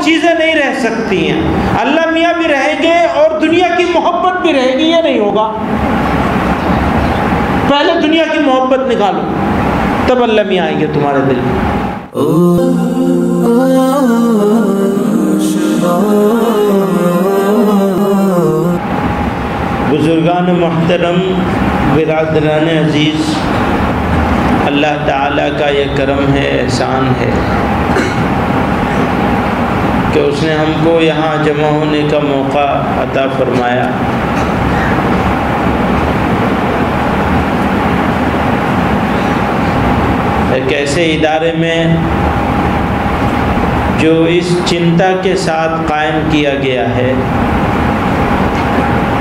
چیزیں نہیں رہ سکتی ہیں. اللہ میاں بھی رہیں گے اور دنیا کی محبت بھی رہے گی، یہ نہیں ہوگا. پہلے دنیا کی محبت نکالو، تب اللہ میاں آئیں گے تمہارے دل میں. بزرگان محترم، برادران عزیز، اللہ تعالیٰ کا یہ کرم ہے، احسان ہے کہ اس نے ہم کو یہاں جمع ہونے کا موقع عطا فرمایا. ایک ایسے ادارے میں جو اس چنتا کے ساتھ قائم کیا گیا ہے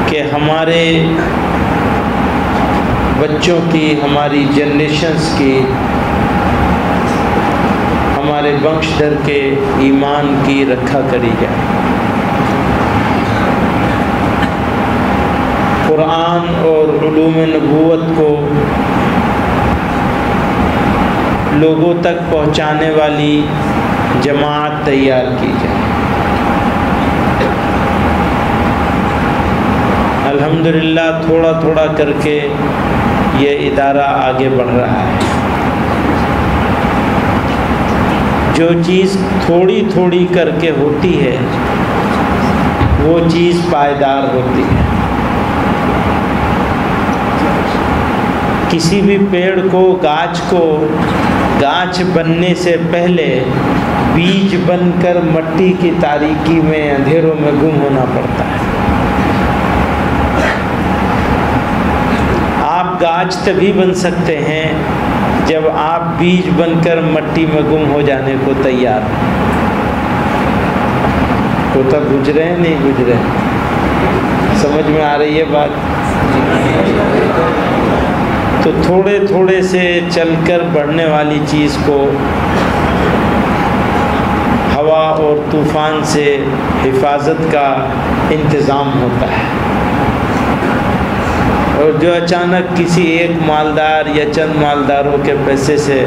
کہ ہمارے بچوں کی، ہماری جنریشنز کی، ہمارے بنش در کے ایمان کی رکھا کری جائے. قرآن اور علوم نبوت کو لوگوں تک پہنچانے والی جماعت تیار کی جائے. الحمدللہ تھوڑا تھوڑا کر کے یہ ادارہ آگے بڑھ رہا ہے. جو چیز تھوڑی تھوڑی کر کے ہوتی ہے وہ چیز پائیدار ہوتی ہے. کسی بھی پیڑ کو، گاچ بننے سے پہلے بیج بن کر مٹی کی تاریکی میں، اندھیروں میں گم ہونا پڑتا ہے. آپ گاچ تبھی بن سکتے ہیں جب آپ بیج بن کر مٹی میں گم ہو جانے کو تیار ہیں. کوتا گزرے ہیں نہیں گزرے؟ سمجھ میں آ رہی ہے بات؟ تو تھوڑے تھوڑے سے چل کر بڑھنے والی چیز کو ہوا اور طوفان سے حفاظت کا انتظام ہوتا ہے. اور جو اچانک کسی ایک مالدار یا چند مالداروں کے پیسے سے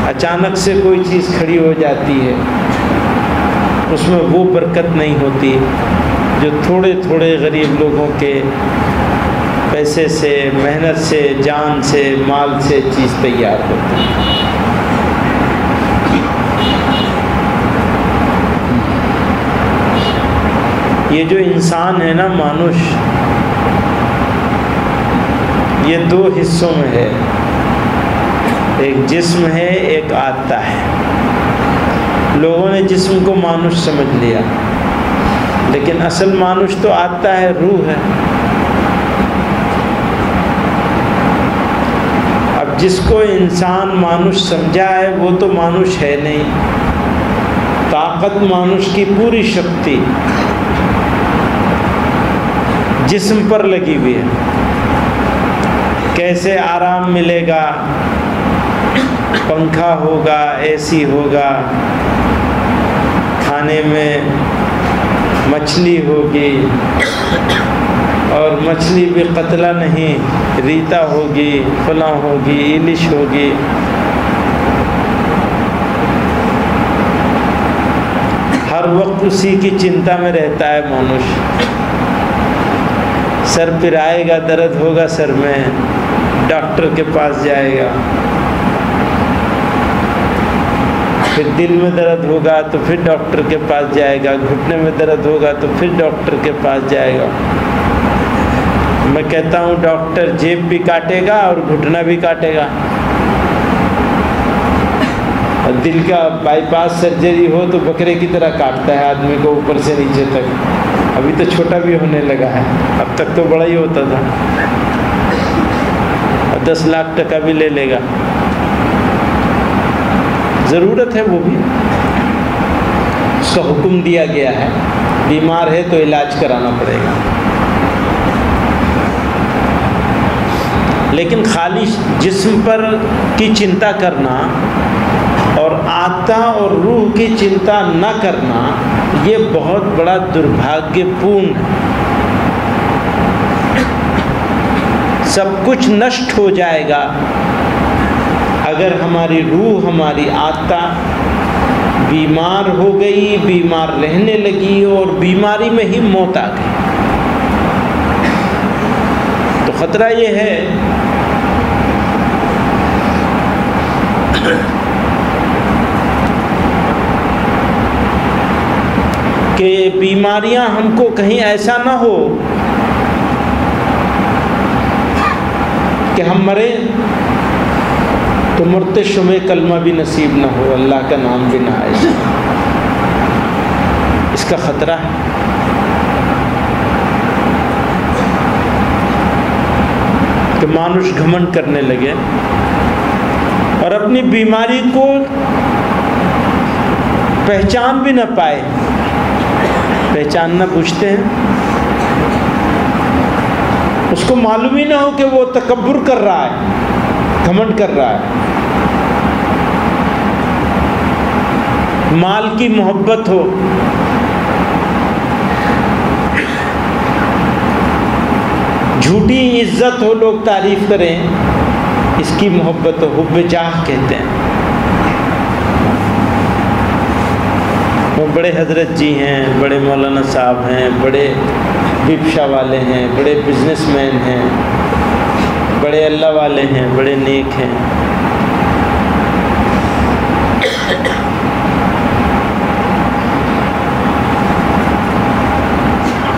اچانک سے کوئی چیز کھڑی ہو جاتی ہے، اس میں وہ برکت نہیں ہوتی جو تھوڑے تھوڑے غریب لوگوں کے پیسے سے، محنت سے، جان سے، مال سے چیز تیار ہوتی ہے. یہ جو انسان ہے نا، مانوش، یہ دو حصوں میں ہے. ایک جسم ہے، ایک آتما ہے. لوگوں نے جسم کو مانوش سمجھ لیا، لیکن اصل مانوش تو آتما ہے، روح ہے. اب جس کو انسان مانوش سمجھا ہے وہ تو مانوش ہے نہیں. طاقت مانوش کی پوری شکتی جسم پر لگی ہوئی ہے. کیسے آرام ملے گا؟ پنکھا ہوگا، اے سی ہوگا، کھانے میں مچھلی ہوگی، اور مچھلی بھی قتلہ نہیں، ریتا ہوگی، فلاں ہوگی، ایلش ہوگی. ہر وقت اسی کی چنتا میں رہتا ہے مانوش. سر پرائے گا، درد ہوگا سر میں، ڈاکٹر کے پاس جائے گا. پھر دل میں درد ہوگا تو پھر ڈاکٹر کے پاس جائے گا. گھٹنے میں درد ہوگا تو پھر ڈاکٹر کے پاس جائے گا. میں کہتا ہوں ڈاکٹر جیب بھی کاٹے گا اور گھٹنا بھی کاٹے گا. اور دل کا بائی پاس سرجری ہو تو بکرے کی طرح کاٹتا ہے آدمی کو اوپر سے نیچے تک. ابھی تو چھوٹا بھی ہونے لگا ہے، اب تک تو بڑا ہی ہوتا تھا. 10 لاکھ ٹکا بھی لے لے گا. ضرورت ہے وہ بھی، اس کا حکم دیا گیا ہے. بیمار ہے تو علاج کرانا پڑے گا. لیکن خالی جسم پر کی چنتا کرنا اور آتما اور روح کی چنتا نہ کرنا، یہ بہت بڑا دربھاگیہ پورن ہے. سب کچھ نشٹ ہو جائے گا اگر ہماری روح، ہماری آتما بیمار ہو گئی، بیمار رہنے لگی اور بیماری میں ہی موت آ گئی، تو خطرہ یہ ہے کہ بیماریاں ہم کو کہیں ایسا نہ ہو کہ ہم مریں تو مرتے شمع کلمہ بھی نصیب نہ ہو، اللہ کا نام بھی نہ آئے، اس کا خطرہ ہے۔ کہ مانوش گھمنڈ کرنے لگے اور اپنی بیماری کو پہچان بھی نہ پائے، پہچاننا پوچھتے ہیں، اس کو معلوم ہی نہ ہو کہ وہ تکبر کر رہا ہے، گھمنڈ کر رہا ہے، مال کی محبت ہو، جھوٹی عزت ہو، لوگ تعریف کریں، اس کی محبت ہو، حب جاہ کہتے ہیں۔ وہ بڑے حضرت جی ہیں، بڑے مولانا صاحب ہیں، بڑے بپشا والے ہیں، بڑے بزنس مین ہیں، بڑے اللہ والے ہیں، بڑے نیک ہیں،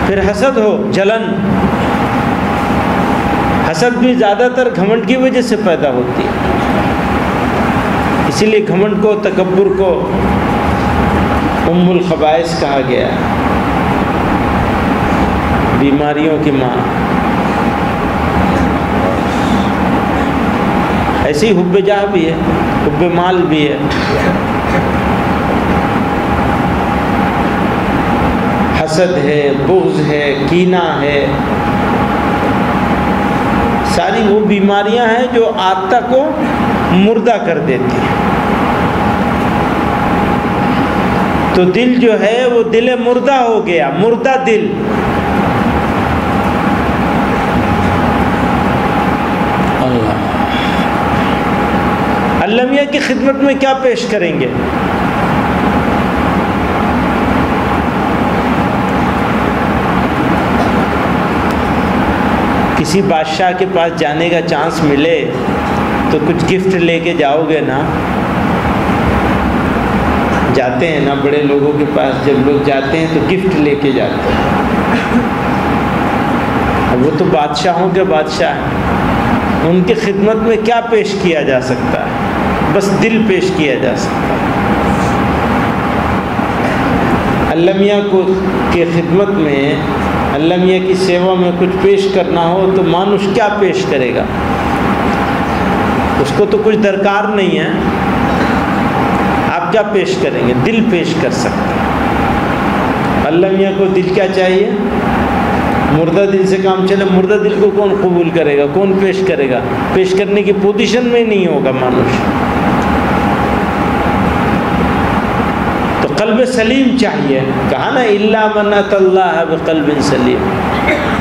پھر حسد ہو، جلن۔ حسد بھی زیادہ تر گھمنڈ کی وجہ سے پیدا ہوتی ہے، اسی لیے گھمنڈ کو، تکبر کو ام الخبائث کہا گیا، بیماریوں کی ماں۔ ایسی حب جاہ بھی ہے، حب مال بھی ہے، حسد ہے، بغض ہے، کینہ ہے، ساری وہ بیماریاں ہیں جو آتما کو مردہ کر دیتی ہیں۔ تو دل جو ہے وہ دل مردہ ہو گیا، مردہ دل۔ اللہ میاں کی خدمت میں کیا پیش کریں گے؟ کسی بادشاہ کے پاس جانے کا چانس ملے تو کچھ گفٹ لے کے جاؤ گے نا؟ جاتے ہیں نا بڑے لوگوں کے پاس، جب لوگ جاتے ہیں تو گفٹ لے کے جاتے ہیں۔ اب وہ تو بادشاہوں کے بادشاہ ہیں، ان کی خدمت میں کیا پیش کیا جا سکتا ہے؟ بس دل پیش کیا جا سکتا ہے۔ اللہ میاں کی خدمت میں، اللہ میاں کی سیوا میں کچھ پیش کرنا ہو تو مانوش کیا پیش کرے گا؟ اس کو تو کچھ درکار نہیں ہے، آپ کیا پیش کریں گے؟ دل پیش کر سکتے ہیں۔ اللہ میاں کو دل کیا چاہیے؟ مردہ دل سے کام چلے۔ مردہ دل کو کون قبول کرے گا؟ کون پیش کرے گا؟ پیش کرنے کی پوزیشن میں نہیں ہوگا مانوش۔ تو قلب سلیم چاہیے، کہا نا الا من اتى اللہ بقلب سلیم،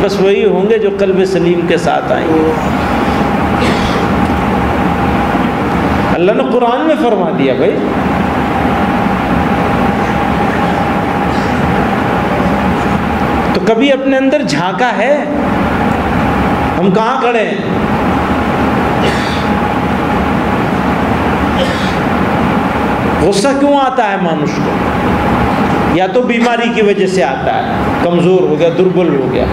بس وہی ہوں گے جو قلب سلیم کے ساتھ آئیں گے۔ اللہ نے قرآن میں فرما دیا بھائی، تو کبھی اپنے اندر جھانکا ہے؟ ہم کہاں کھڑے ہیں؟ غصہ کیوں آتا ہے مانوش کو؟ یا تو بیماری کی وجہ سے آتا ہے، کمزور ہو گیا، دربل ہو گیا۔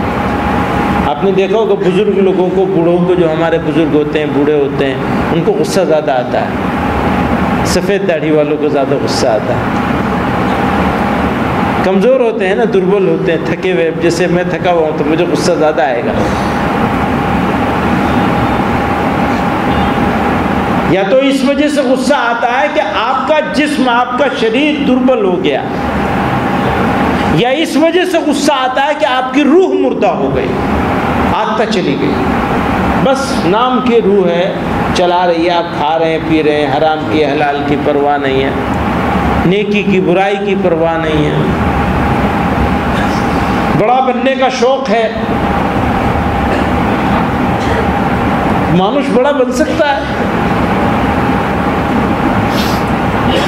آپ نے دیکھا ہوگا بزرگ لوگوں کو، بوڑھوں کو، جو ہمارے بزرگ ہوتے ہیں، بوڑھے ہوتے ہیں، ان کو غصہ زیادہ آتا ہے۔ سفید داڑھی والوں کو زیادہ غصہ آتا ہے۔ کمزور ہوتے ہیں نا، دربل ہوتے ہیں، تھکے ہوئے، جیسے میں تھکا ہوا ہوں تو مجھے غصہ زیادہ آئے گا۔ یا تو اس وجہ سے غصہ آتا ہے کہ آپ کا جسم، آپ کا شریر دربل ہو گیا، یا اس وجہ سے غصہ آتا ہے کہ آپ کی روح مردہ ہو گئی، آتما چلی گئی، بس نام کی روح ہے، چلا رہی ہے، آپ کھا رہے ہیں، پی رہے ہیں، حرام کی حلال کی پرواہ نہیں ہے، نیکی کی برائی کی پرواہ نہیں ہے، بڑا بننے کا شوق ہے، مانوش بڑا بن سکتا ہے،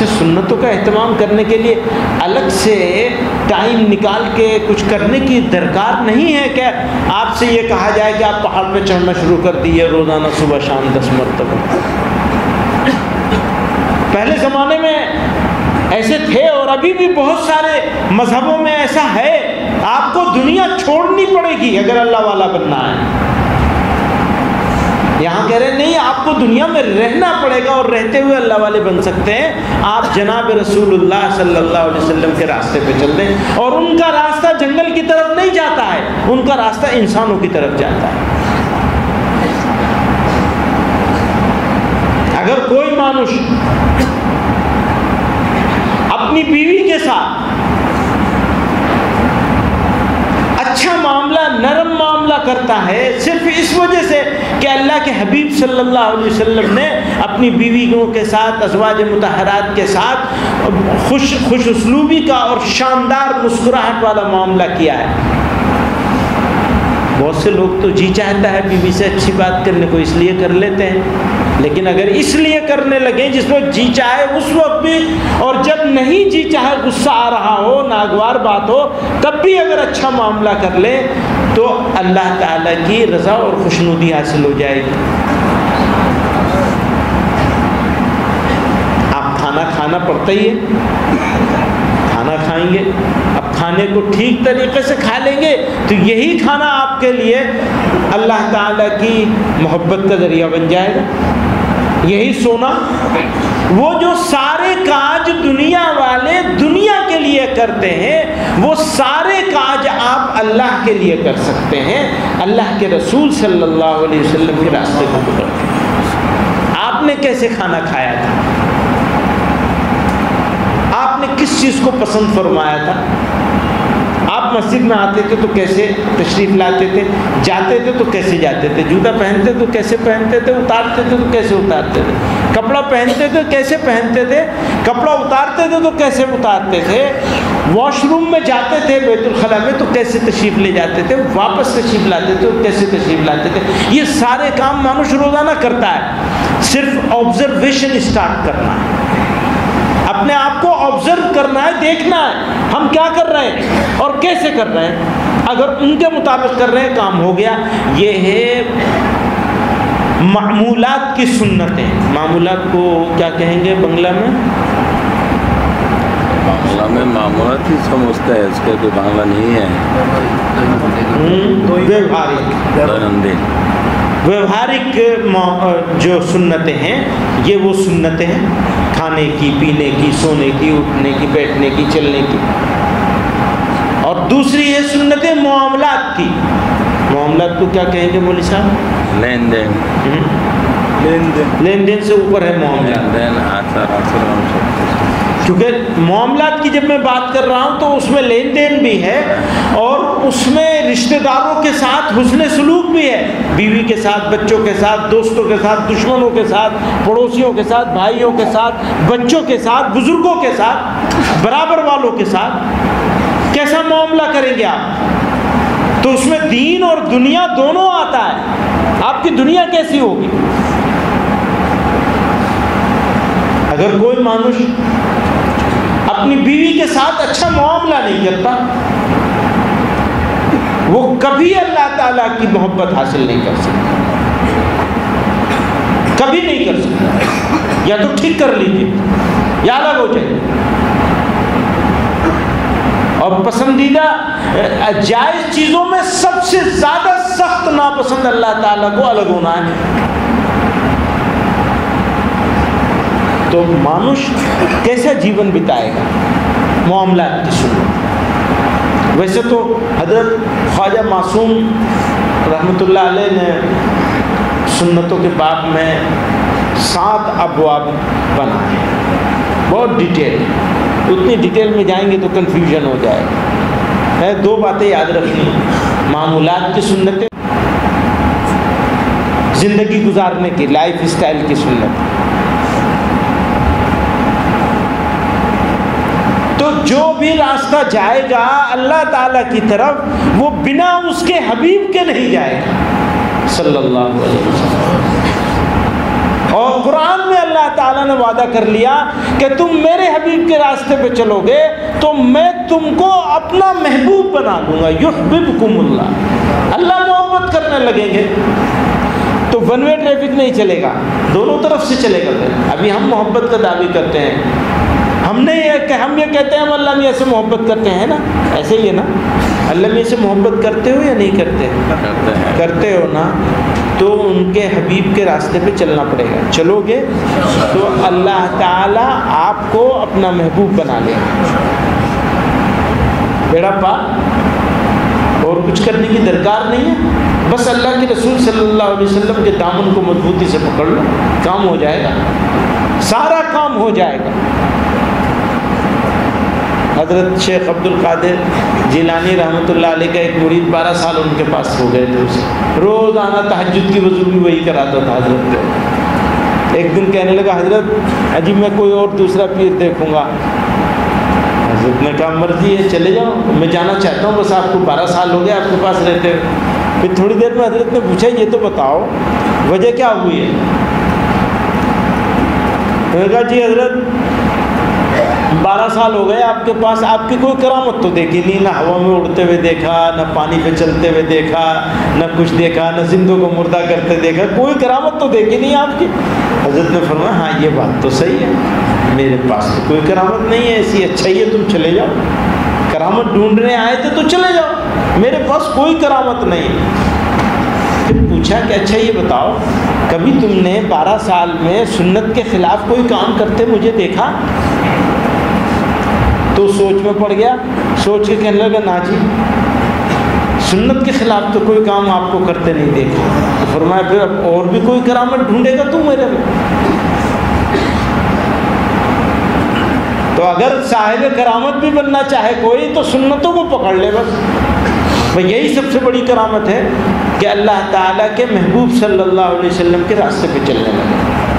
اچھا سنتوں کا اہتمام کرنے کے لیے الگ سے ٹائم نکال کے کچھ کرنے کی درکار نہیں ہے کہ آپ سے یہ کہا جائے کہ آپ پہاڑ پہ چڑھنا شروع کر دیے روزانہ صبح شام 10 مرتبہ. پہلے زمانے میں ایسے تھے اور ابھی بھی بہت سارے مذہبوں میں ایسا ہے. آپ کو دنیا چھوڑنی پڑے گی اگر اللہ والا بننا ہے. یہاں کہہ رہے نہیں آپ کو دنیا میں رہنا پڑے گا اور رہتے ہوئے اللہ والے بن سکتے ہیں. آپ جناب رسول اللہ صلی اللہ علیہ وسلم کے راستے پہ چل دیں. اور ان کا راستہ جنگل کی طرف نہیں جاتا ہے, ان کا راستہ انسانوں کی طرف جاتا ہے. اگر کوئی مانوس اپنی بیوی کے ساتھ اچھا معاملہ, نرم معاملہ کرتا ہے صرف اس وجہ سے کہ اللہ کے حبیب صلی اللہ علیہ وسلم نے اپنی بیویوں کے ساتھ, ازواج مطہرات کے ساتھ خوش اسلوبی کا اور شاندار مسکراہٹ والا معاملہ کیا ہے. بہت سے لوگ تو جی چاہتا ہے بیوی سے اچھی بات کرنے کو, اس لیے کر لیتے ہیں. لیکن اگر اس لیے کرنے لگیں جس وقت جی چاہے اس وقت بھی, اور جب نہیں جی چاہے غصہ آ رہا ہو, ناگوار بات ہو, تب بھی اگر اچھا معاملہ کر لیں تو اللہ تعالیٰ کی رضا اور خوشنودی حاصل ہو جائے گی. آپ کھانا پڑتا ہی ہے, کھانا کھائیں گے, اب کھانے کو ٹھیک طریقے سے کھا لیں گے تو یہی کھانا آپ کے لیے اللہ تعالیٰ کی محبت کا ذریعہ بن جائے گا. یہی سونا, وہ جو سارے کاج دنیا والے دنیا کے لیے کرتے ہیں وہ سارے کاج آپ اللہ کے لیے کر سکتے ہیں, اللہ کے رسول صلی اللہ علیہ وسلم کے راستے کو پکڑ کے. آپ نے کیسے کھانا کھایا تھا, آپ نے کس چیز کو پسند فرمایا تھا, آپ مسجد میں آتے تھے تو کیسے تشریف لاتے تھے, جاتے تھے تو کیسے جاتے تھے, جوتا پہنتے تو کیسے پہنتے تھے, اتارتے تھے تو کیسے اتارتے تھے, کپڑا پہنتے تھے کیسے پہنتے تھے, کپڑا اتارتے تھے تو کیسے اتارتے تھے, واش روم میں جاتے تھے بیت الخلا میں تو کیسے تشریف لے جاتے تھے, واپس تشریف لاتے تھے تو کیسے تشریف لاتے تھے. یہ سارے کام مانوس روزانہ کرتا ہے. صرف آبزرویشن اسٹارٹ کرنا ہے, اپنے آپ کو آبزرو کرنا ہے, دیکھنا ہے ہم کیا کر رہے ہیں اور کیسے کر رہے ہیں. اگر ان کے مطابق کر رہے ہیں کام ہو گیا. یہ ہے معمولات کی سنتیں. معمولات کو کیا کہیں گے بنگلہ میں؟ بنگلہ میں معمولات ہی سمجھتا ہے, اس کے کوئی بنگلہ نہیں ہے. ویوہارک جو سنتیں ہیں یہ وہ سنتیں ہیں کھانے کی, پینے کی, سونے کی, اٹھنے کی, بیٹھنے کی, چلنے کی. اور دوسری ہے سنتیں معاملات کی. معاملات کو کیا کہیں گے مولوی صاحب؟ لین دین. لین دین سے اوپر ہے معاملات. کیونکہ معاملات کی جب میں بات کر رہا ہوں تو اس میں لین دین بھی ہے اور اس میں رشتہ داروں کے ساتھ حسن سلوک بھی ہے, بیوی کے ساتھ, بچوں کے ساتھ, دوستوں کے ساتھ, دشمنوں کے ساتھ, پڑوسیوں کے ساتھ, بھائیوں کے ساتھ, بچوں کے ساتھ, بزرگوں کے ساتھ, برابر والوں کے ساتھ کیسا معاملہ کریں گے آپ. تو اس میں دین اور دنیا دونوں آتا ہے. آپ کی دنیا کیسی ہوگی؟ اگر کوئی مانوس اپنی بیوی کے ساتھ اچھا معاملہ نہیں کرتا وہ کبھی اللہ تعالیٰ کی محبت حاصل نہیں کر سکتا, کبھی نہیں کر سکتا. یا تو ٹھیک کر لیجیے یا الگ ہو جائے. اور پسندیدہ جائز چیزوں میں سب سے زیادہ سخت ناپسند اللہ تعالیٰ کو الگ ہونا ہے. تو مانوس کیسا جیون بتائے گا؟ معاملات کی سنت. ویسے تو حضرت خواجہ معصوم رحمۃ اللہ علیہ نے سنتوں کے باب میں 7 ابواب بنائے, بہت ڈیٹیل. اتنی ڈیٹیل میں جائیں گے تو کنفیوژن ہو جائے گا. 2 باتیں یاد رکھنی, معمولات کی سنتیں, زندگی گزارنے کی لائف اسٹائل کی سنت. تو جو بھی راستہ جائے گا اللہ تعالیٰ کی طرف وہ بنا اس کے حبیب کے نہیں جائے گا صلی اللہ علیہ وسلم. اور قرآن میں اللہ تعالیٰ تعالیٰ نے وعدہ کر لیا کہ تم میرے حبیب کے راستے پہ چلو گے تو میں تم کو اپنا محبوب بنا دوں گا. یحببکم اللہ، اللہ محبت کرنے لگیں گے. تو ون وے ٹریفک نہیں چلے گا، دونوں طرف سے چلے گا. ابھی ہم محبت کا دعوی کرتے ہیں، ہم یہ کہتے ہیں ہم اللہ میاں سے محبت کرتے ہیں نا، ایسے ہی ہے نا. اللہ میاں سے محبت کرتے ہو یا نہیں کرتے؟ کرتے ہو نا. تو ان کے حبیب کے راستے پہ چلنا پڑے گا. چلو گے تو اللہ تعالیٰ آپ کو اپنا محبوب بنا لے گا. بیڑا پار، اور کچھ کرنے کی درکار نہیں ہے. بس اللہ کے رسول صلی اللہ علیہ وسلم کے دامن کو مضبوطی سے پکڑ لو، کام ہو جائے گا، سارا کام ہو جائے گا. حضرت شیخ عبد القادر جیلانی رحمۃ اللہ علیہ کا ایک مرید 12 سال ان کے پاس ہو گئے تھے. اسے روزانہ تہجد کی وضو بھی وہی کراتا تھا حضرت کو. ایک دن کہنے لگا حضرت عجیب میں کوئی اور دوسرا پیر دیکھوں گا. حضرت نے کہا مرضی ہے چلے جاؤ، میں جانا چاہتا ہوں، بس آپ کو 12 سال ہو گئے آپ کے پاس رہتے ہوئے. پھر تھوڑی دیر میں حضرت نے پوچھا یہ تو بتاؤ وجہ کیا ہوئی ہے؟ میں نے کہا جی حضرت 12 سال ہو گئے آپ کے پاس، آپ کی کوئی کرامت تو دیکھی نہیں، نہ ہوا میں اڑتے ہوئے دیکھا، نہ پانی پہ چلتے ہوئے دیکھا، نہ کچھ دیکھا، نہ زندوں کو مردہ کرتے دیکھا، کوئی کرامت تو دیکھی نہیں آپ کی. حضرت نے فرمایا ہاں یہ بات تو صحیح ہے، میرے پاس تو کوئی کرامت نہیں ہے ایسی. اچھا ہی ہے تم چلے جاؤ، کرامت ڈھونڈنے آئے تھے تو چلے جاؤ، میرے پاس کوئی کرامت نہیں. پھر پوچھا کہ اچھا یہ بتاؤ کبھی تم نے 12 سال میں سنت کے خلاف کوئی کام کرتے مجھے دیکھا؟ تو سوچ میں پڑ گیا، سوچ کے کہنے لگا نا جی سنت کے خلاف تو کوئی کام آپ کو کرتے نہیں دیکھا. تو فرمایا پھر اب اور بھی کوئی کرامت ڈھونڈے گا تو میرے میں. تو اگر صاحب کرامت بھی بننا چاہے کوئی تو سنتوں کو پکڑ لے بس. یہی سب سے بڑی کرامت ہے کہ اللہ تعالیٰ کے محبوب صلی اللہ علیہ وسلم کے راستے پہ چلنے لگے.